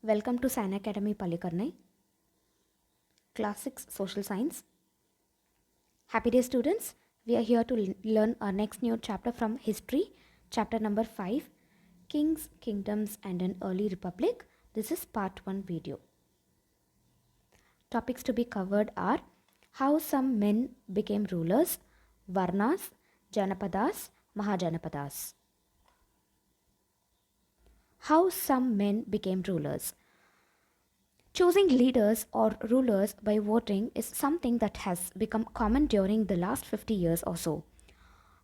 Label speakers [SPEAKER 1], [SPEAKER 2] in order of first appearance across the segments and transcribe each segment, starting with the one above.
[SPEAKER 1] Welcome to Science Academy Pallikaranai, Class 6 Social Science. Happy day, students. We are here to learn our next new chapter from History, chapter number 5, Kings, Kingdoms and an Early Republic. This is part 1 video. Topics to be covered are how some men became rulers, varnas, janapathas, mahajanapathas. How some men became rulers. Choosing leaders or rulers by voting is something that has become common during the last 50 years or so.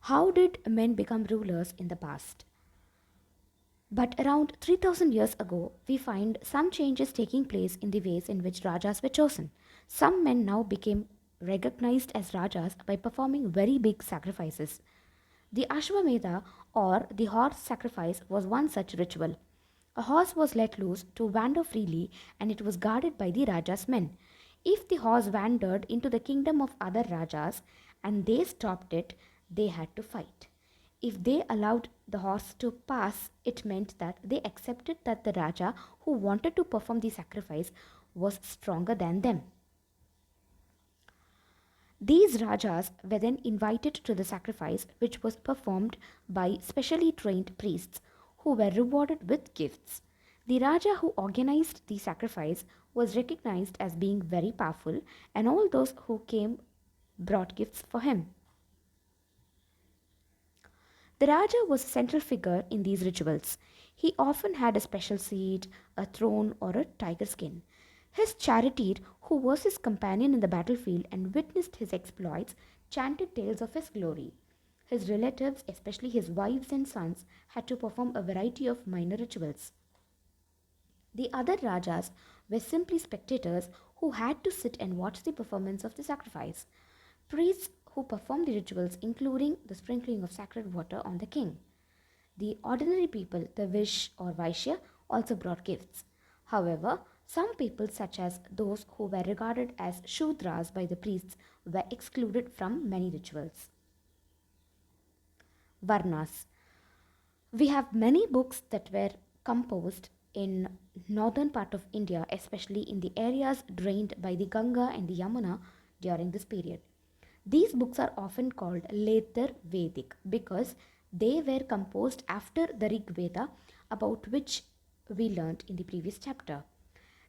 [SPEAKER 1] How did men become rulers in the past? But around 3000 years ago, we find some changes taking place in the ways in which Rajas were chosen. Some men now became recognized as Rajas by performing very big sacrifices. The Ashwamedha or the horse sacrifice was one such ritual. A horse was let loose to wander freely and it was guarded by the Raja's men. If the horse wandered into the kingdom of other Rajas and they stopped it, they had to fight. If they allowed the horse to pass, it meant that they accepted that the Raja who wanted to perform the sacrifice was stronger than them. These Rajas were then invited to the sacrifice, which was performed by specially trained priests who were rewarded with gifts. The Raja who organized the sacrifice was recognized as being very powerful, and all those who came brought gifts for him. The Raja was a central figure in these rituals. He often had a special seat, a throne, or a tiger skin. His charioteer, who was his companion in the battlefield and witnessed his exploits, chanted tales of his glory. His relatives, especially his wives and sons, had to perform a variety of minor rituals. The other Rajas were simply spectators who had to sit and watch the performance of the sacrifice. Priests who performed the rituals, including the sprinkling of sacred water on the king. The ordinary people, the Vish or Vaishya, also brought gifts. However, some people, such as those who were regarded as Shudras by the priests, were excluded from many rituals. Varnas. We have many books that were composed in northern part of India, especially in the areas drained by the Ganga and the Yamuna during this period. These books are often called later Vedic because they were composed after the Rig Veda, about which we learnt in the previous chapter.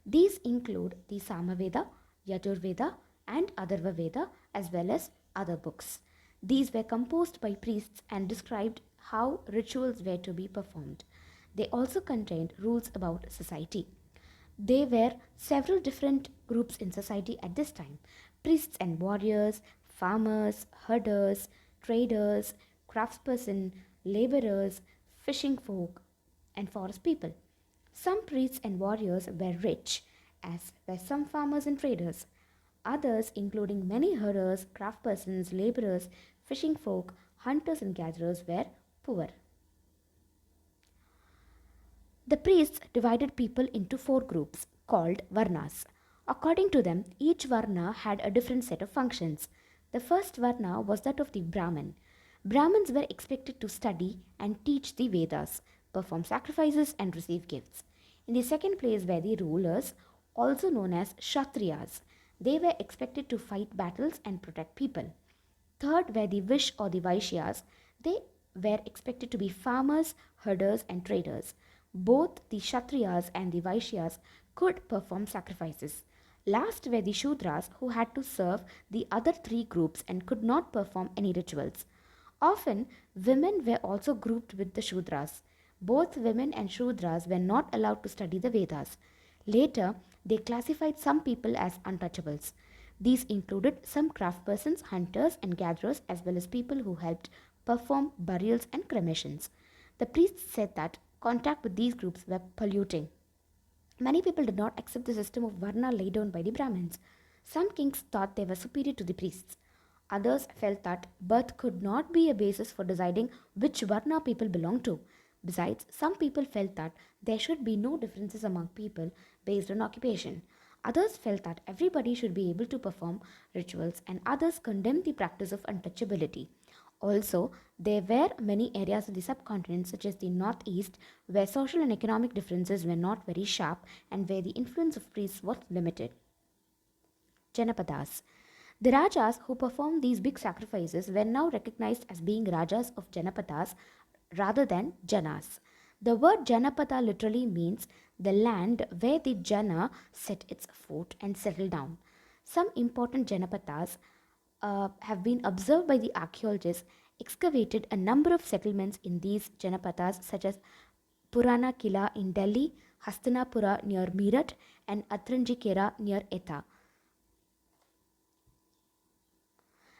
[SPEAKER 1] These include the Samaveda, Yajurveda, and Atharva Veda, as well as other books. These were composed by priests and described how rituals were to be performed. They also contained rules about society. There were several different groups in society at this time: priests and warriors, farmers, herders, traders, craftspersons, laborers, fishing folk, and forest people. Some priests and warriors were rich, as were some farmers and traders. Others, including many herders, craftspersons, laborers, fishing folk, hunters, and gatherers, were poor. The priests divided people into four groups called varnas. According to them, each varna had a different set of functions. The first varna was that of the Brahmin. Brahmins were expected to study and teach the Vedas, perform sacrifices, and receive gifts. In the second place were the rulers, also known as Kshatriyas. They were expected to fight battles and protect people. Third were the Vish or the Vaishyas. They were expected to be farmers, herders, and traders. Both the Kshatriyas and the Vaishyas could perform sacrifices. Last were the Shudras, who had to serve the other three groups and could not perform any rituals. Often, women were also grouped with the Shudras. Both women and Shudras were not allowed to study the Vedas. Later, they classified some people as untouchables. These included some craftspersons, hunters, and gatherers, as well as people who helped perform burials and cremations. The priests said that contact with these groups were polluting. Many people did not accept the system of Varna laid down by the Brahmins. Some kings thought they were superior to the priests. Others felt that birth could not be a basis for deciding which Varna people belonged to. Besides, some people felt that there should be no differences among people based on occupation. Others felt that everybody should be able to perform rituals, and others condemned the practice of untouchability. Also, there were many areas of the subcontinent, such as the northeast, where social and economic differences were not very sharp and where the influence of priests was limited. Janapathas. The Rajas who performed these big sacrifices were now recognized as being Rajas of Janapathas rather than Janas. The word Janapatha literally means the land where the Jana set its foot and settled down. Some important Janapathas have been observed by the archaeologists, excavated a number of settlements in these Janapathas, such as Purana Kila in Delhi, Hastinapura near Meerut, and Atranjikera near Etha.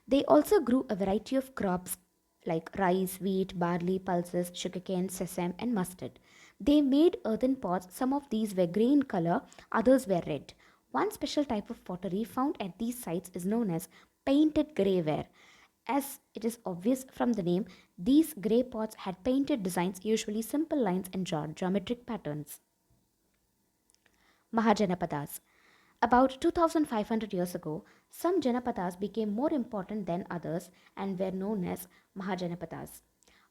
[SPEAKER 1] They also grew a variety of crops like rice, wheat, barley, pulses, sugarcane, sesame, and mustard. They made earthen pots. Some of these were grey in color, others were red. One special type of pottery found at these sites is known as painted greyware. As it is obvious from the name, these grey pots had painted designs, usually simple lines and geometric patterns. Mahajanapadas. About 2500 years ago, some Janapadas became more important than others and were known as Mahajanapadas.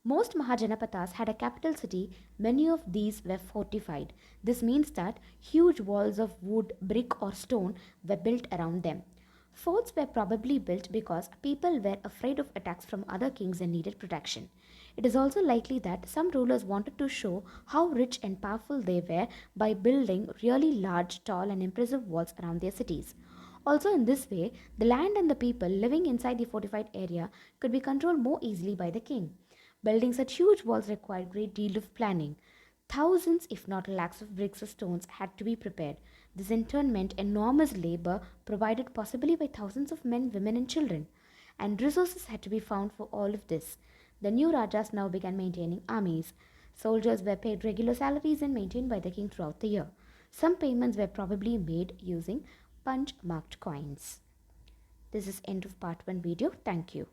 [SPEAKER 1] Most Mahajanapadas had a capital city, many of these were fortified. This means that huge walls of wood, brick, or stone were built around them. Forts were probably built because people were afraid of attacks from other kings and needed protection. It is also likely that some rulers wanted to show how rich and powerful they were by building really large, tall, and impressive walls around their cities. Also, in this way, the land and the people living inside the fortified area could be controlled more easily by the king. Building such huge walls required great deal of planning. Thousands, if not lakhs, of bricks or stones had to be prepared. This in turn meant enormous labor provided possibly by thousands of men, women, and children. And resources had to be found for all of this. The new Rajas now began maintaining armies. Soldiers were paid regular salaries and maintained by the king throughout the year. Some payments were probably made using punch marked coins. This is end of part 1 video. Thank you.